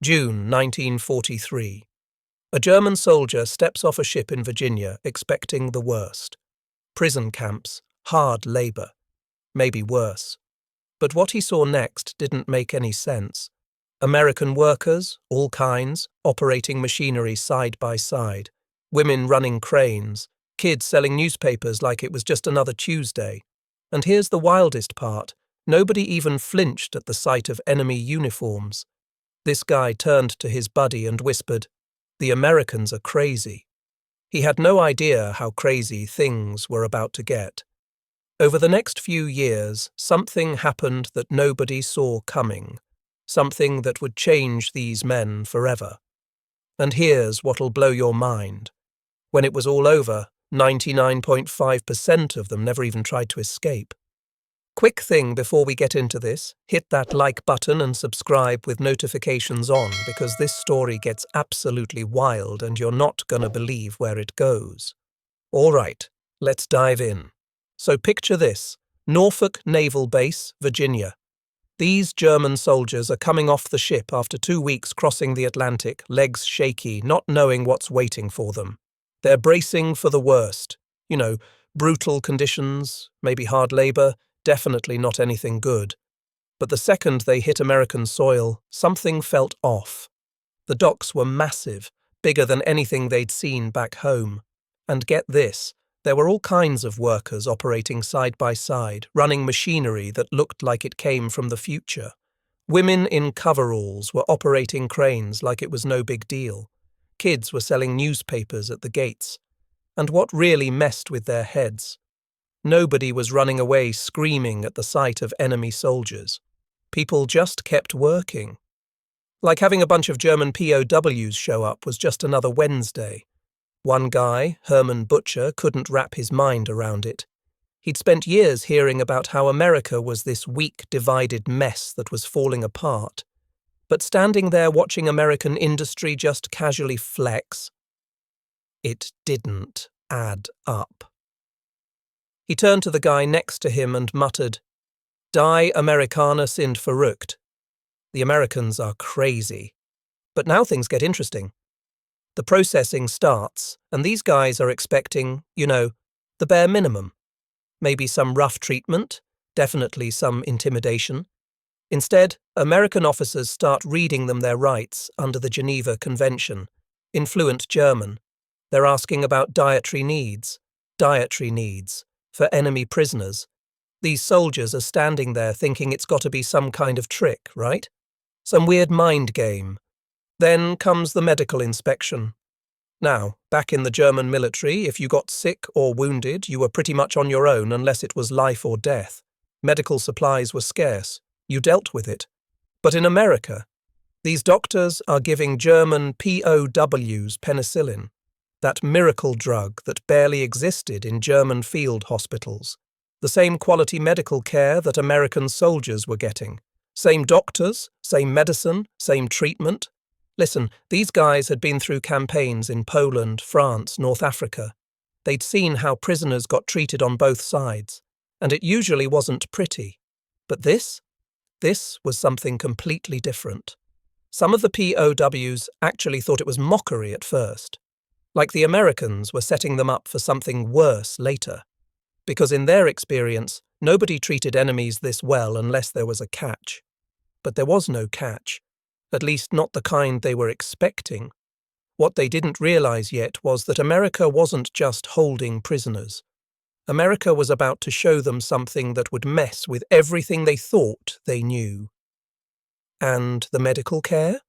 June 1943. A German soldier steps off a ship in Virginia expecting the worst. Prison camps, hard labor, maybe worse. But what he saw next didn't make any sense. American workers, all kinds, operating machinery side by side, women running cranes, kids selling newspapers like it was just another Tuesday. And here's the wildest part, nobody even flinched at the sight of enemy uniforms. This guy turned to his buddy and whispered, "The Americans are crazy." He had no idea how crazy things were about to get. Over the next few years, something happened that nobody saw coming, something that would change these men forever. And here's what'll blow your mind. When it was all over, 99.5% of them never even tried to escape. Quick thing before we get into this, hit that like button and subscribe with notifications on because this story gets absolutely wild and you're not gonna believe where it goes. All right, let's dive in. So picture this, Norfolk Naval Base, Virginia. These German soldiers are coming off the ship after 2 weeks crossing the Atlantic, legs shaky, not knowing what's waiting for them. They're bracing for the worst. Brutal conditions, maybe hard labor, definitely not anything good. But the second they hit American soil, something felt off. The docks were massive, bigger than anything they'd seen back home. And get this, there were all kinds of workers operating side by side, running machinery that looked like it came from the future. Women in coveralls were operating cranes like it was no big deal. Kids were selling newspapers at the gates. And what really messed with their heads? Nobody was running away screaming at the sight of enemy soldiers. People just kept working. Like having a bunch of German POWs show up was just another Wednesday. One guy, Hermann Böttcher, couldn't wrap his mind around it. He'd spent years hearing about how America was this weak, divided mess that was falling apart. But standing there watching American industry just casually flex, it didn't add up. He turned to the guy next to him and muttered, "Die Amerikaner sind verrückt." The Americans are crazy. But now things get interesting. The processing starts, and these guys are expecting, the bare minimum. Maybe some rough treatment, definitely some intimidation. Instead, American officers start reading them their rights under the Geneva Convention, in fluent German. They're asking about dietary needs for enemy prisoners. These soldiers are standing there thinking it's got to be some kind of trick, right? Some weird mind game. Then comes the medical inspection. Now, back in the German military, if you got sick or wounded, you were pretty much on your own unless it was life or death. Medical supplies were scarce. You dealt with it. But in America, these doctors are giving German POWs penicillin, that miracle drug that barely existed in German field hospitals. The same quality medical care that American soldiers were getting. Same doctors, same medicine, same treatment. Listen, these guys had been through campaigns in Poland, France, North Africa. They'd seen how prisoners got treated on both sides, and it usually wasn't pretty. But this was something completely different. Some of the POWs actually thought it was mockery at first. Like the Americans were setting them up for something worse later. Because in their experience, nobody treated enemies this well unless there was a catch. But there was no catch, at least not the kind they were expecting. What they didn't realize yet was that America wasn't just holding prisoners. America was about to show them something that would mess with everything they thought they knew. And the medical care?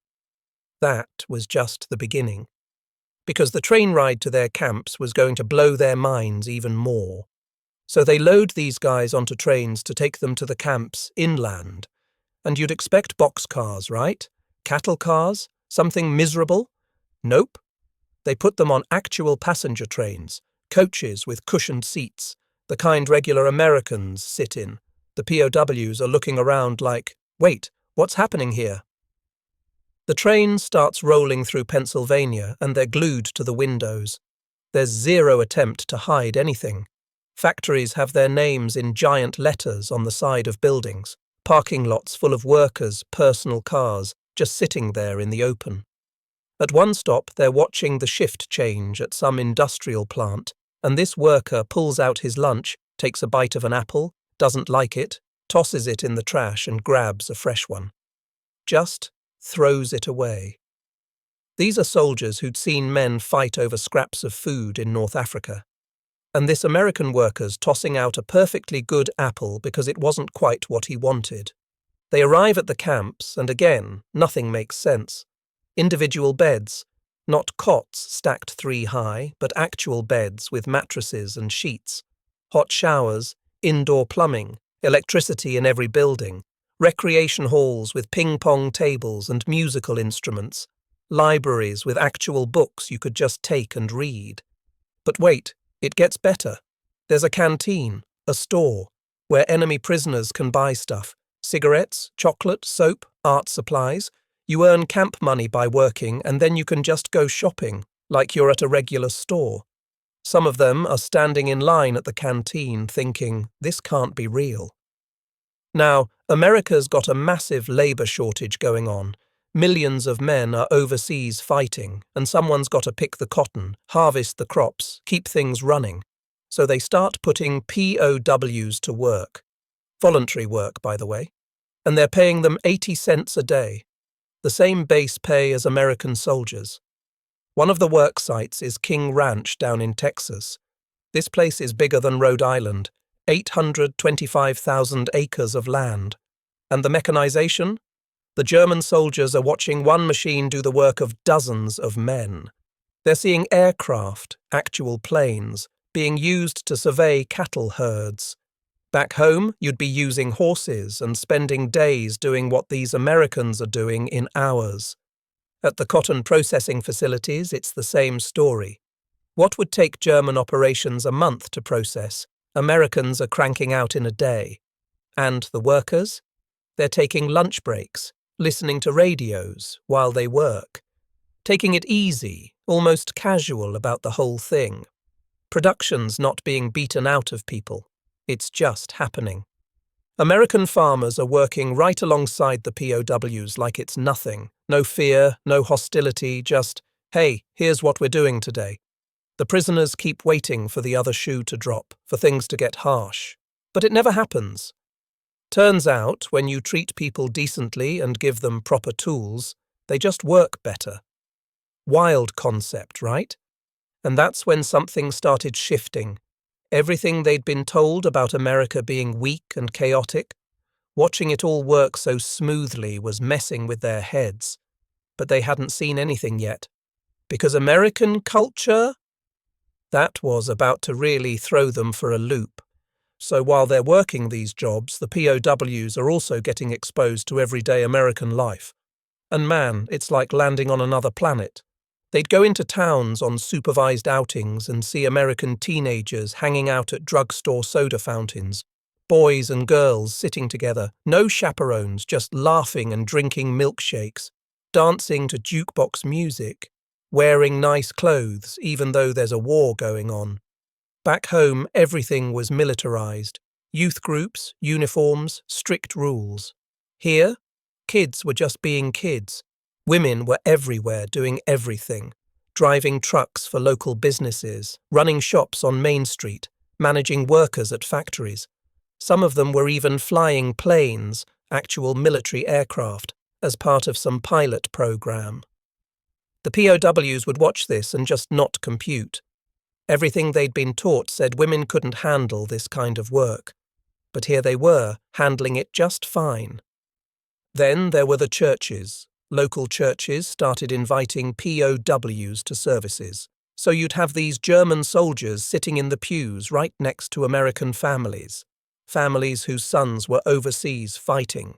That was just the beginning. Because the train ride to their camps was going to blow their minds even more. So they load these guys onto trains to take them to the camps inland. And you'd expect boxcars, right? Cattle cars? Something miserable? Nope. They put them on actual passenger trains, coaches with cushioned seats, the kind regular Americans sit in. The POWs are looking around like, wait, what's happening here? The train starts rolling through Pennsylvania and they're glued to the windows. There's zero attempt to hide anything. Factories have their names in giant letters on the side of buildings, parking lots full of workers' personal cars, just sitting there in the open. At one stop, they're watching the shift change at some industrial plant, and this worker pulls out his lunch, takes a bite of an apple, doesn't like it, tosses it in the trash and grabs a fresh one. Just throws it away. These are soldiers who'd seen men fight over scraps of food in North Africa. And this American worker's tossing out a perfectly good apple because it wasn't quite what he wanted. They arrive at the camps, and again, nothing makes sense. Individual beds, not cots stacked 3 high, but actual beds with mattresses and sheets. Hot showers, indoor plumbing, electricity in every building, recreation halls with ping-pong tables and musical instruments, libraries with actual books you could just take and read. But wait, it gets better. There's a canteen, a store, where enemy prisoners can buy stuff. Cigarettes, chocolate, soap, art supplies. You earn camp money by working, and then you can just go shopping, like you're at a regular store. Some of them are standing in line at the canteen thinking, this can't be real. Now, America's got a massive labour shortage going on. Millions of men are overseas fighting, and someone's got to pick the cotton, harvest the crops, keep things running. So they start putting POWs to work. Voluntary work, by the way. And they're paying them 80 cents a day. The same base pay as American soldiers. One of the work sites is King Ranch down in Texas. This place is bigger than Rhode Island, 825,000 acres of land. And the mechanization? The German soldiers are watching one machine do the work of dozens of men. They're seeing aircraft, actual planes, being used to survey cattle herds. Back home, you'd be using horses and spending days doing what these Americans are doing in hours. At the cotton processing facilities, it's the same story. What would take German operations a month to process, Americans are cranking out in a day. And the workers? They're taking lunch breaks, listening to radios while they work. Taking it easy, almost casual about the whole thing. Production's not being beaten out of people. It's just happening. American farmers are working right alongside the POWs like it's nothing. No fear, no hostility, just, hey, here's what we're doing today. The prisoners keep waiting for the other shoe to drop, for things to get harsh. But it never happens. Turns out, when you treat people decently and give them proper tools, they just work better. Wild concept, right? And that's when something started shifting. Everything they'd been told about America being weak and chaotic, watching it all work so smoothly was messing with their heads. But they hadn't seen anything yet. Because American culture? That was about to really throw them for a loop. So while they're working these jobs, the POWs are also getting exposed to everyday American life. And man, it's like landing on another planet. They'd go into towns on supervised outings and see American teenagers hanging out at drugstore soda fountains, boys and girls sitting together, no chaperones, just laughing and drinking milkshakes, dancing to jukebox music, wearing nice clothes even though there's a war going on. Back home, everything was militarized. Youth groups, uniforms, strict rules. Here, kids were just being kids. Women were everywhere doing everything, driving trucks for local businesses, running shops on Main Street, managing workers at factories. Some of them were even flying planes, actual military aircraft, as part of some pilot program. The POWs would watch this and just not compute. Everything they'd been taught said women couldn't handle this kind of work. But here they were, handling it just fine. Then there were the churches. Local churches started inviting POWs to services. So you'd have these German soldiers sitting in the pews right next to American families. Families whose sons were overseas fighting.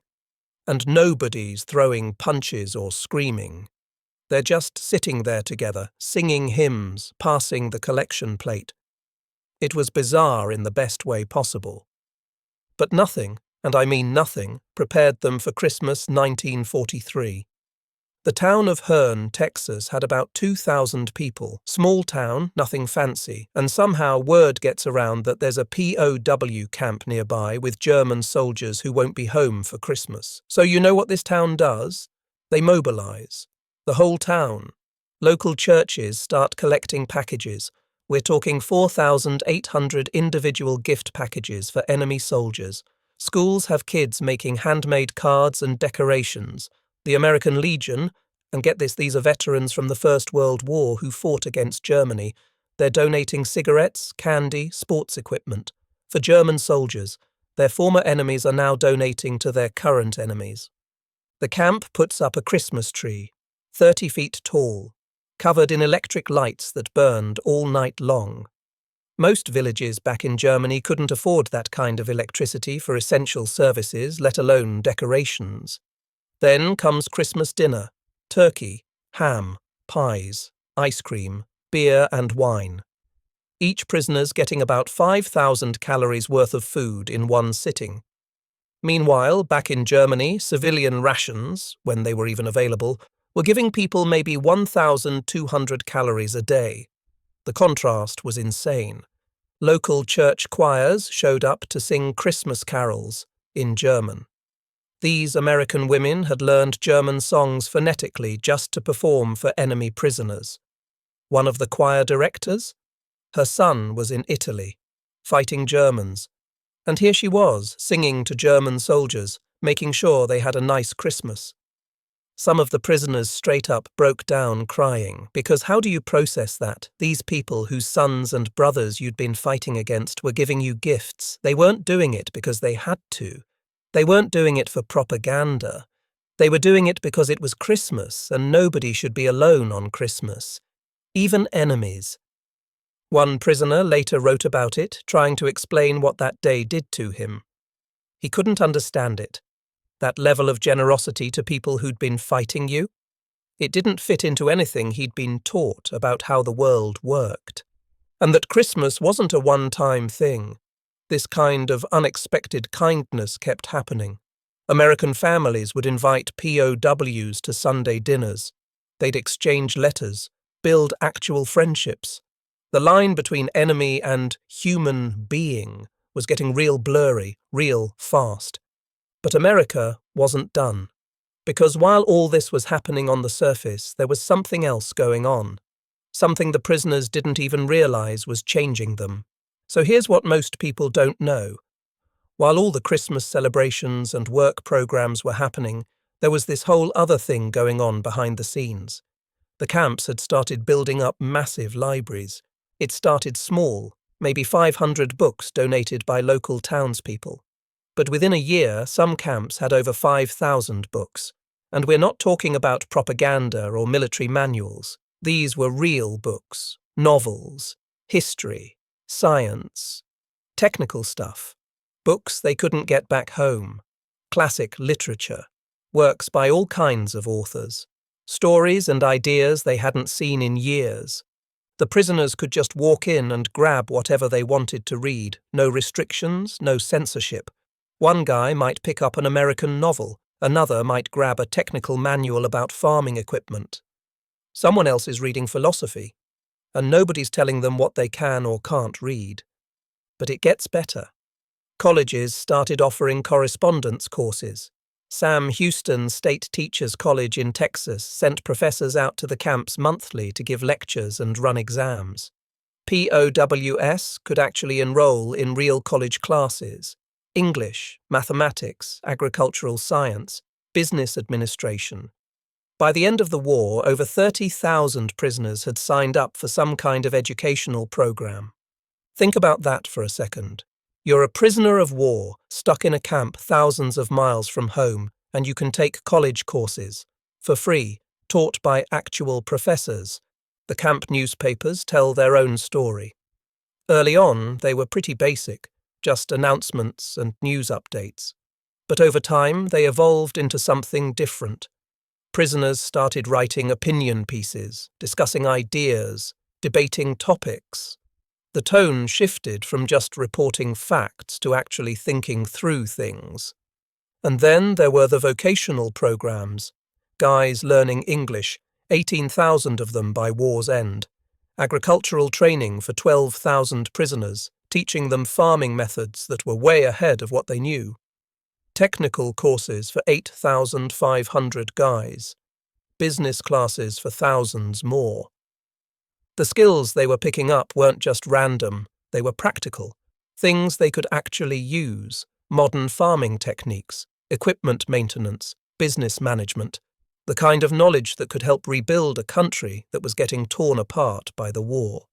And nobody's throwing punches or screaming. They're just sitting there together, singing hymns, passing the collection plate. It was bizarre in the best way possible. But nothing, and I mean nothing, prepared them for Christmas 1943. The town of Hearne, Texas had about 2,000 people. Small town, nothing fancy, and somehow word gets around that there's a POW camp nearby with German soldiers who won't be home for Christmas. So you know what this town does? They mobilize. The whole town. Local churches start collecting packages. We're talking 4,800 individual gift packages for enemy soldiers. Schools have kids making handmade cards and decorations. The American Legion, and get this, these are veterans from the First World War who fought against Germany. They're donating cigarettes, candy, sports equipment. For German soldiers, their former enemies are now donating to their current enemies. The camp puts up a Christmas tree, 30 feet tall, covered in electric lights that burned all night long. Most villages back in Germany couldn't afford that kind of electricity for essential services, let alone decorations. Then comes Christmas dinner: turkey, ham, pies, ice cream, beer and wine. Each prisoner's getting about 5,000 calories worth of food in one sitting. Meanwhile, back in Germany, civilian rations, when they were even available, were giving people maybe 1,200 calories a day. The contrast was insane. Local church choirs showed up to sing Christmas carols in German. These American women had learned German songs phonetically just to perform for enemy prisoners. One of the choir directors? Her son was in Italy, fighting Germans, and here she was, singing to German soldiers, making sure they had a nice Christmas. Some of the prisoners straight up broke down crying, because how do you process that? These people whose sons and brothers you'd been fighting against were giving you gifts. They weren't doing it because they had to. They weren't doing it for propaganda. They were doing it because it was Christmas, and nobody should be alone on Christmas. Even enemies. One prisoner later wrote about it, trying to explain what that day did to him. He couldn't understand it. That level of generosity to people who'd been fighting you? It didn't fit into anything he'd been taught about how the world worked. And that Christmas wasn't a one-time thing. This kind of unexpected kindness kept happening. American families would invite POWs to Sunday dinners. They'd exchange letters, build actual friendships. The line between enemy and human being was getting real blurry, real fast. But America wasn't done, because while all this was happening on the surface, there was something else going on, something the prisoners didn't even realize was changing them. So here's what most people don't know. While all the Christmas celebrations and work programs were happening, there was this whole other thing going on behind the scenes. The camps had started building up massive libraries. It started small, maybe 500 books donated by local townspeople. But within a year, some camps had over 5,000 books. And we're not talking about propaganda or military manuals. These were real books, novels, history, science, technical stuff, books they couldn't get back home, classic literature, works by all kinds of authors, stories and ideas they hadn't seen in years. The prisoners could just walk in and grab whatever they wanted to read, no restrictions, no censorship. One guy might pick up an American novel, another might grab a technical manual about farming equipment. Someone else is reading philosophy, and nobody's telling them what they can or can't read. But it gets better. Colleges started offering correspondence courses. Sam Houston State Teachers College in Texas sent professors out to the camps monthly to give lectures and run exams. POWs could actually enroll in real college classes: English, mathematics, agricultural science, business administration. By the end of the war, over 30,000 prisoners had signed up for some kind of educational program. Think about that for a second. You're a prisoner of war, stuck in a camp thousands of miles from home, and you can take college courses, for free, taught by actual professors. The camp newspapers tell their own story. Early on, they were pretty basic, just announcements and news updates. But over time, they evolved into something different. Prisoners started writing opinion pieces, discussing ideas, debating topics. The tone shifted from just reporting facts to actually thinking through things. And then there were the vocational programs. Guys learning English, 18,000 of them by war's end. Agricultural training for 12,000 prisoners, teaching them farming methods that were way ahead of what they knew. Technical courses for 8,500 guys. business classes for thousands more. The skills they were picking up weren't just random, they were practical. Things they could actually use: modern farming techniques, equipment maintenance, business management, the kind of knowledge that could help rebuild a country that was getting torn apart by the war.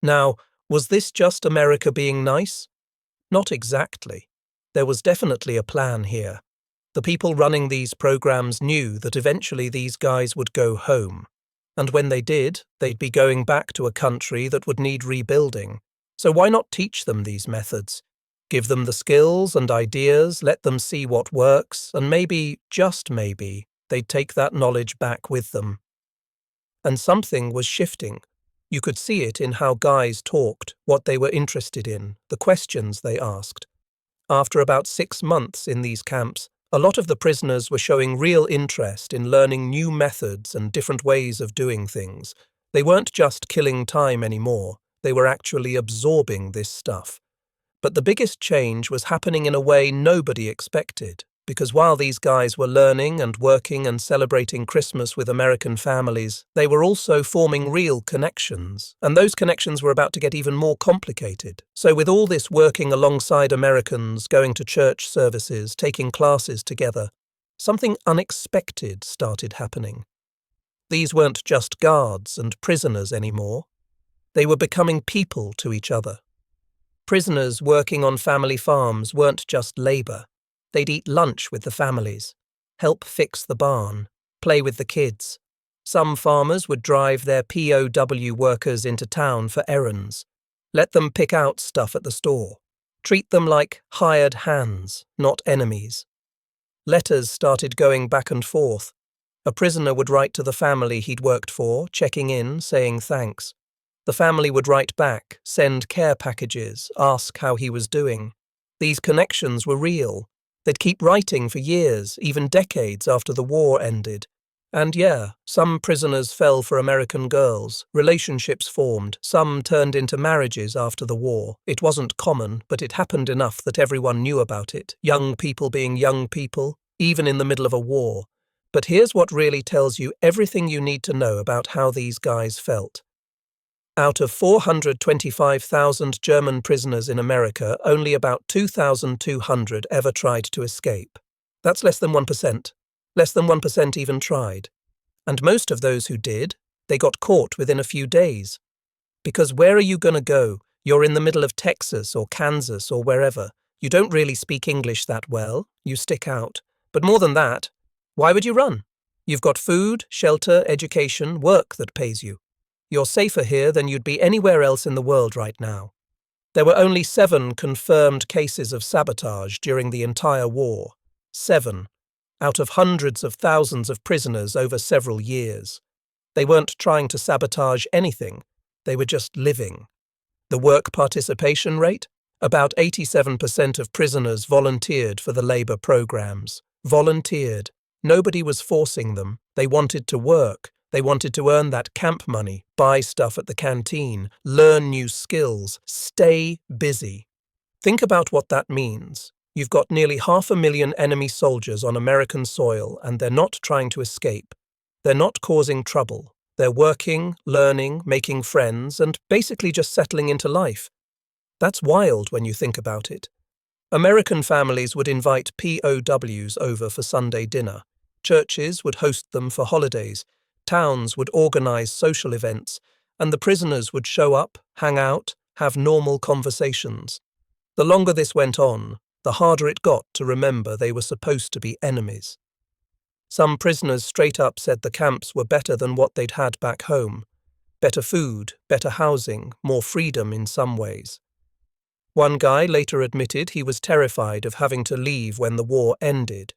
Now, was this just America being nice? Not exactly. There was definitely a plan here. The people running these programs knew that eventually these guys would go home. And when they did, they'd be going back to a country that would need rebuilding. So why not teach them these methods? Give them the skills and ideas, let them see what works, and maybe, just maybe, they'd take that knowledge back with them. And something was shifting. You could see it in how guys talked, what they were interested in, the questions they asked. After about 6 months in these camps, a lot of the prisoners were showing real interest in learning new methods and different ways of doing things. They weren't just killing time anymore, they were actually absorbing this stuff. But the biggest change was happening in a way nobody expected, because while these guys were learning and working and celebrating Christmas with American families, they were also forming real connections, and those connections were about to get even more complicated. So with all this working alongside Americans, going to church services, taking classes together, something unexpected started happening. These weren't just guards and prisoners anymore. They were becoming people to each other. Prisoners working on family farms weren't just labor. They'd eat lunch with the families, help fix the barn, play with the kids. Some farmers would drive their POW workers into town for errands, let them pick out stuff at the store, treat them like hired hands, not enemies. Letters started going back and forth. A prisoner would write to the family he'd worked for, checking in, saying thanks. The family would write back, send care packages, ask how he was doing. These connections were real. They'd keep writing for years, even decades after the war ended. And yeah, some prisoners fell for American girls, relationships formed, some turned into marriages after the war. It wasn't common, but it happened enough that everyone knew about it, young people being young people, even in the middle of a war. But here's what really tells you everything you need to know about how these guys felt. Out of 425,000 German prisoners in America, only about 2,200 ever tried to escape. That's less than 1%. Less than 1% even tried. And most of those who did, they got caught within a few days. Because where are you going to go? You're in the middle of Texas or Kansas or wherever. You don't really speak English that well. You stick out. But more than that, why would you run? You've got food, shelter, education, work that pays you. You're safer here than you'd be anywhere else in the world right now. There were only 7 confirmed cases of sabotage during the entire war. 7, out of hundreds of thousands of prisoners over several years. They weren't trying to sabotage anything. They were just living. The work participation rate? About 87% of prisoners volunteered for the labor programs. Volunteered. Nobody was forcing them. They wanted to work. They wanted to earn that camp money, buy stuff at the canteen, learn new skills, stay busy. Think about what that means. You've got nearly 500,000 enemy soldiers on American soil, and they're not trying to escape. They're not causing trouble. They're working, learning, making friends, and basically just settling into life. That's wild when you think about it. American families would invite POWs over for Sunday dinner. Churches would host them for holidays. Towns would organize social events, and the prisoners would show up, hang out, have normal conversations. The longer this went on, the harder it got to remember they were supposed to be enemies. Some prisoners straight up said the camps were better than what they'd had back home. Better food, better housing, more freedom in some ways. One guy later admitted he was terrified of having to leave when the war ended.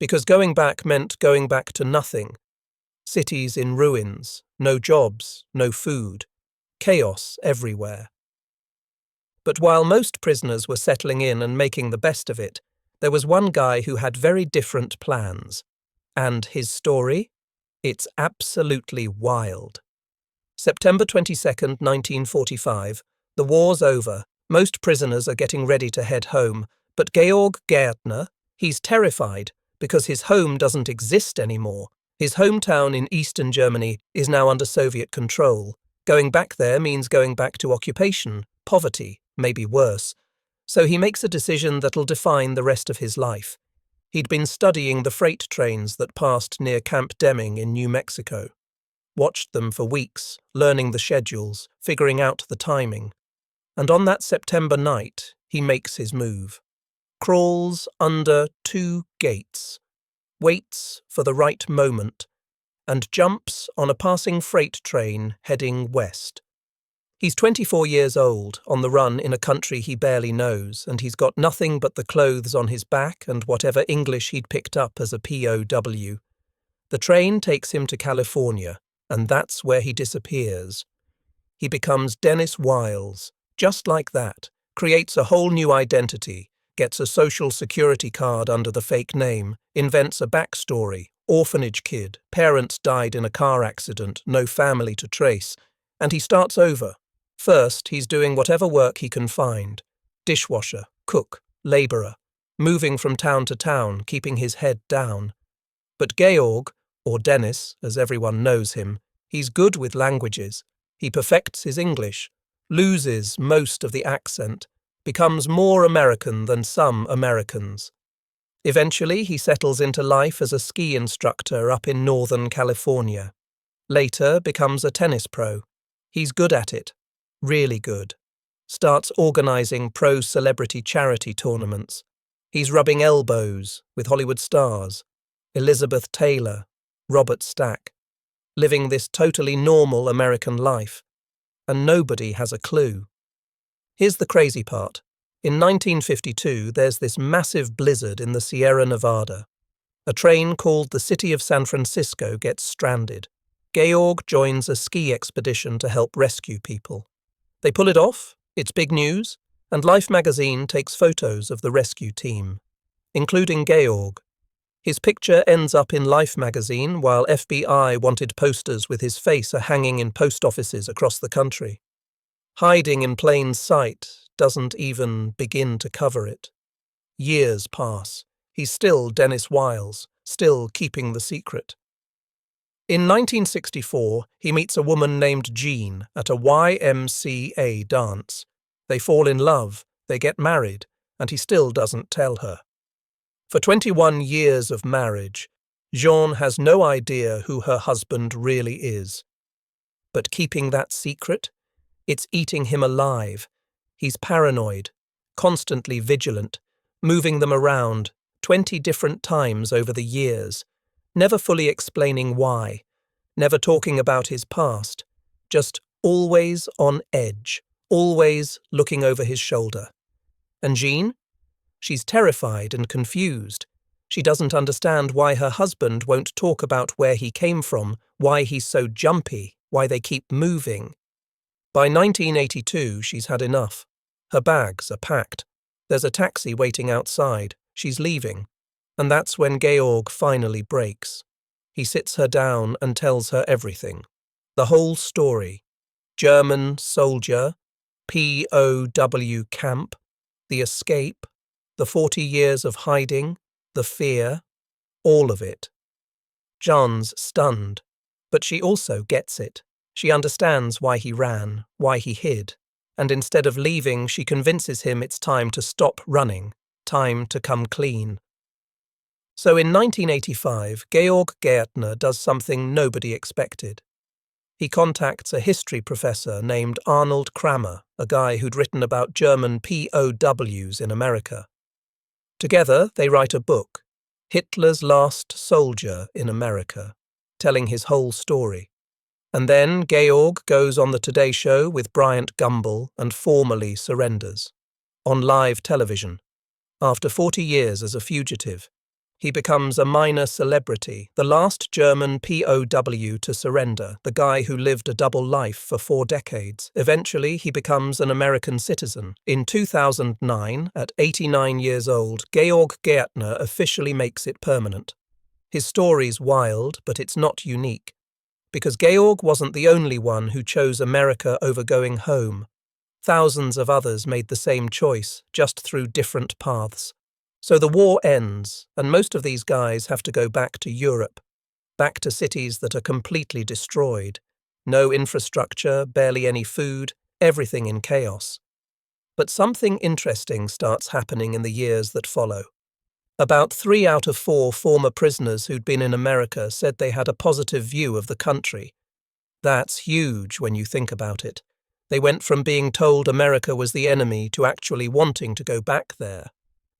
Because going back meant going back to nothing. Cities in ruins, no jobs, no food, chaos everywhere. But while most prisoners were settling in and making the best of it, there was one guy who had very different plans. And his story? It's absolutely wild. September 22nd, 1945, the war's over, most prisoners are getting ready to head home, but Georg Gärtner, he's terrified because his home doesn't exist anymore. His hometown in eastern Germany is now under Soviet control. Going back there means going back to occupation, poverty, maybe worse. So he makes a decision that'll define the rest of his life. He'd been studying the freight trains that passed near Camp Deming in New Mexico. Watched them for weeks, learning the schedules, figuring out the timing. And on that September night, he makes his move. Crawls under 2 gates, waits for the right moment, and jumps on a passing freight train heading west. He's 24 years old, on the run in a country he barely knows, and he's got nothing but the clothes on his back and whatever English he'd picked up as a POW. The train takes him to California, and that's where he disappears. He becomes Dennis Wiles, just like that, creates a whole new identity, gets a social security card under the fake name, invents a backstory, orphanage kid, parents died in a car accident, no family to trace, and he starts over. First, he's doing whatever work he can find. Dishwasher, cook, labourer, moving from town to town, keeping his head down. But Georg, or Dennis, as everyone knows him, he's good with languages. He perfects his English, loses most of the accent, becomes more American than some Americans. Eventually, he settles into life as a ski instructor up in Northern California. Later, becomes a tennis pro. He's good at it. Really good. Starts organising pro-celebrity charity tournaments. He's rubbing elbows with Hollywood stars, Elizabeth Taylor, Robert Stack, living this totally normal American life. And nobody has a clue. Here's the crazy part. In 1952, there's this massive blizzard in the Sierra Nevada. A train called the City of San Francisco gets stranded. Georg joins a ski expedition to help rescue people. They pull it off, it's big news, and Life magazine takes photos of the rescue team, including Georg. His picture ends up in Life magazine while FBI wanted posters with his face are hanging in post offices across the country. Hiding in plain sight doesn't even begin to cover it. Years pass. He's still Dennis Wiles, still keeping the secret. In 1964, he meets a woman named Jean at a YMCA dance. They fall in love, they get married, and he still doesn't tell her. For 21 years of marriage, Jean has no idea who her husband really is. But keeping that secret? It's eating him alive. He's paranoid, constantly vigilant, moving them around 20 different times over the years, never fully explaining why, never talking about his past, just always on edge, always looking over his shoulder. And Jean? She's terrified and confused. She doesn't understand why her husband won't talk about where he came from, why he's so jumpy, why they keep moving. By 1982, she's had enough. Her bags are packed. There's a taxi waiting outside. She's leaving. And that's when Georg finally breaks. He sits her down and tells her everything. The whole story. German soldier, POW camp, the escape, the 40 years of hiding, the fear, all of it. Jean's stunned, but she also gets it. She understands why he ran, why he hid, and instead of leaving, she convinces him it's time to stop running, time to come clean. So in 1985, Georg Gärtner does something nobody expected. He contacts a history professor named Arnold Kramer, a guy who'd written about German POWs in America. Together, they write a book, Hitler's Last Soldier in America, telling his whole story. And then Georg goes on the Today Show with Bryant Gumbel and formally surrenders. On live television. After 40 years as a fugitive, he becomes a minor celebrity, the last German POW to surrender, the guy who lived a double life for 4 decades. Eventually, he becomes an American citizen. In 2009, at 89 years old, Georg Gärtner officially makes it permanent. His story's wild, but it's not unique. Because Georg wasn't the only one who chose America over going home. Thousands of others made the same choice, just through different paths. So the war ends, and most of these guys have to go back to Europe. back to cities that are completely destroyed. No infrastructure, barely any food, everything in chaos. But something interesting starts happening in the years that follow. About 3 out of 4 former prisoners who'd been in America said they had a positive view of the country. That's huge when you think about it. They went from being told America was the enemy to actually wanting to go back there.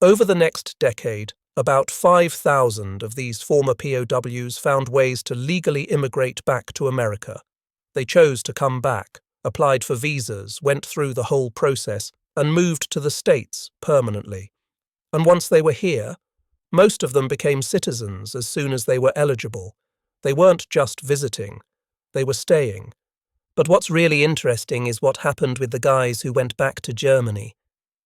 Over the next decade, about 5,000 of these former POWs found ways to legally immigrate back to America. They chose to come back, applied for visas, went through the whole process, and moved to the States permanently. And once they were here, most of them became citizens as soon as they were eligible. They weren't just visiting, they were staying. But what's really interesting is what happened with the guys who went back to Germany.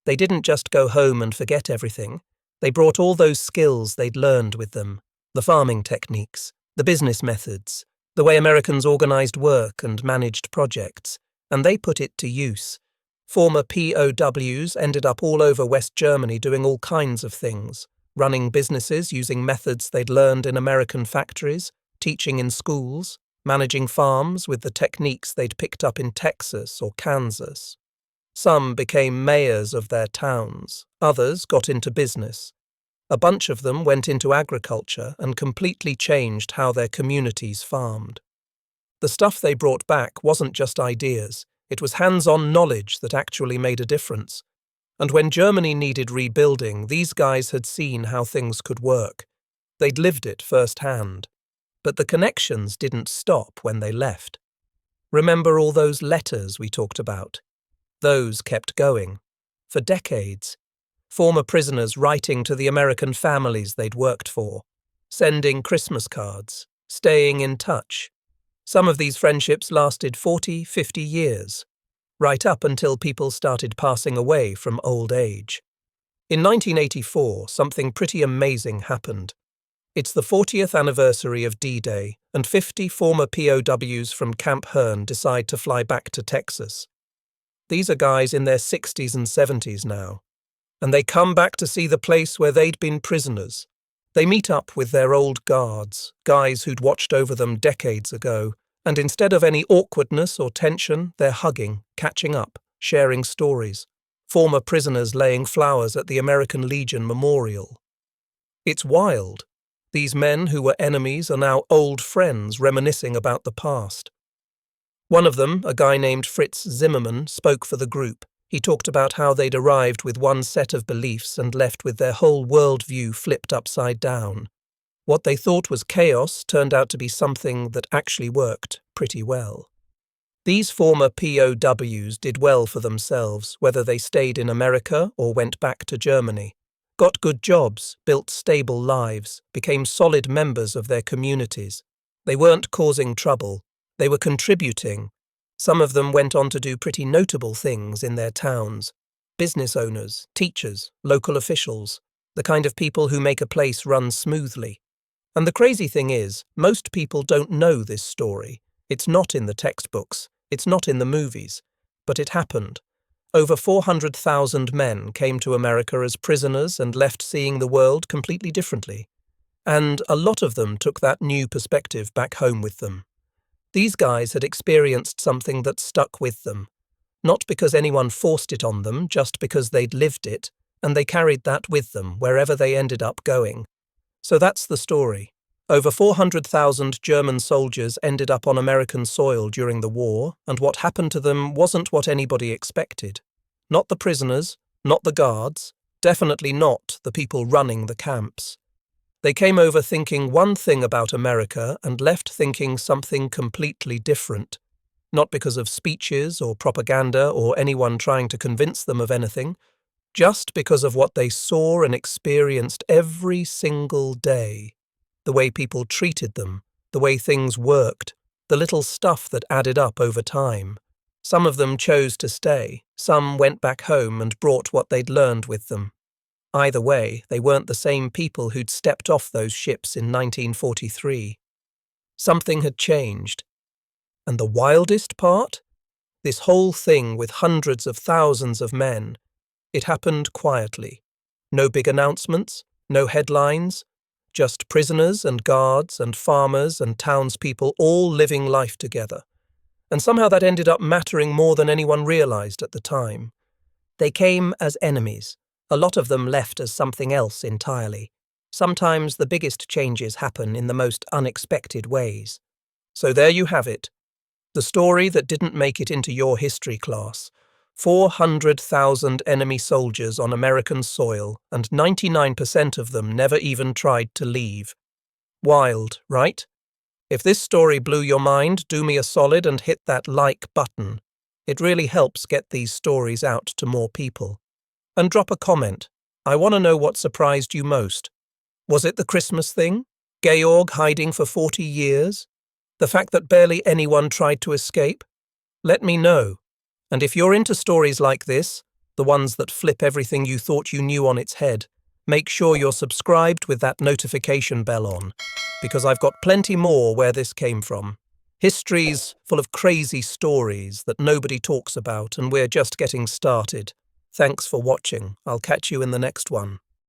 They didn't just go home and forget everything. They brought all those skills they'd learned with them, the farming techniques, the business methods, the way Americans organized work and managed projects, and they put it to use. Former POWs ended up all over West Germany doing all kinds of things, running businesses using methods they'd learned in American factories, teaching in schools, managing farms with the techniques they'd picked up in Texas or Kansas. Some became mayors of their towns, others got into business. A bunch of them went into agriculture and completely changed how their communities farmed. The stuff they brought back wasn't just ideas, it was hands-on knowledge that actually made a difference. And when Germany needed rebuilding, these guys had seen how things could work. They'd lived it firsthand. But the connections didn't stop when they left. Remember all those letters we talked about? Those kept going. For decades. Former prisoners writing to the American families they'd worked for, sending Christmas cards, staying in touch. Some of these friendships lasted 40, 50 years, right up until people started passing away from old age. In 1984, something pretty amazing happened. It's the 40th anniversary of D-Day, and 50 former POWs from Camp Hearn decide to fly back to Texas. These are guys in their 60s and 70s now, and they come back to see the place where they'd been prisoners. They meet up with their old guards, guys who'd watched over them decades ago, and instead of any awkwardness or tension, they're hugging, catching up, sharing stories. Former prisoners laying flowers at the American Legion Memorial. It's wild. These men who were enemies are now old friends reminiscing about the past. One of them, a guy named Fritz Zimmermann, spoke for the group. He talked about how they'd arrived with one set of beliefs and left with their whole worldview flipped upside down. What they thought was chaos turned out to be something that actually worked pretty well. These former POWs did well for themselves, whether they stayed in America or went back to Germany. Got good jobs, built stable lives, became solid members of their communities. They weren't causing trouble. They were contributing. Some of them went on to do pretty notable things in their towns. Business owners, teachers, local officials, the kind of people who make a place run smoothly. And the crazy thing is, most people don't know this story. It's not in the textbooks, it's not in the movies, but it happened. Over 400,000 men came to America as prisoners and left seeing the world completely differently. And a lot of them took that new perspective back home with them. These guys had experienced something that stuck with them, not because anyone forced it on them, just because they'd lived it, and they carried that with them wherever they ended up going. So that's the story. Over 400,000 German soldiers ended up on American soil during the war, and what happened to them wasn't what anybody expected. Not the prisoners, not the guards, definitely not the people running the camps. They came over thinking one thing about America and left thinking something completely different. Not because of speeches or propaganda or anyone trying to convince them of anything, just because of what they saw and experienced every single day. The way people treated them, the way things worked, the little stuff that added up over time. Some of them chose to stay, some went back home and brought what they'd learned with them. Either way, they weren't the same people who'd stepped off those ships in 1943. Something had changed. And the wildest part? This whole thing with hundreds of thousands of men, it happened quietly. No big announcements, no headlines, Just prisoners and guards and farmers and townspeople all living life together. And somehow that ended up mattering more than anyone realized at the time. They came as enemies. A lot of them left as something else entirely. Sometimes the biggest changes happen in the most unexpected ways. So there you have it. The story that didn't make it into your history class. 400,000 enemy soldiers on American soil, and 99% of them never even tried to leave. Wild, right? If this story blew your mind, do me a solid and hit that like button. It really helps get these stories out to more people. And drop a comment. I want to know what surprised you most. Was it the Christmas thing? Georg hiding for 40 years? The fact that barely anyone tried to escape? Let me know. And if you're into stories like this, the ones that flip everything you thought you knew on its head, make sure you're subscribed with that notification bell on, because I've got plenty more where this came from. History's full of crazy stories that nobody talks about, and we're just getting started. Thanks for watching. I'll catch you in the next one.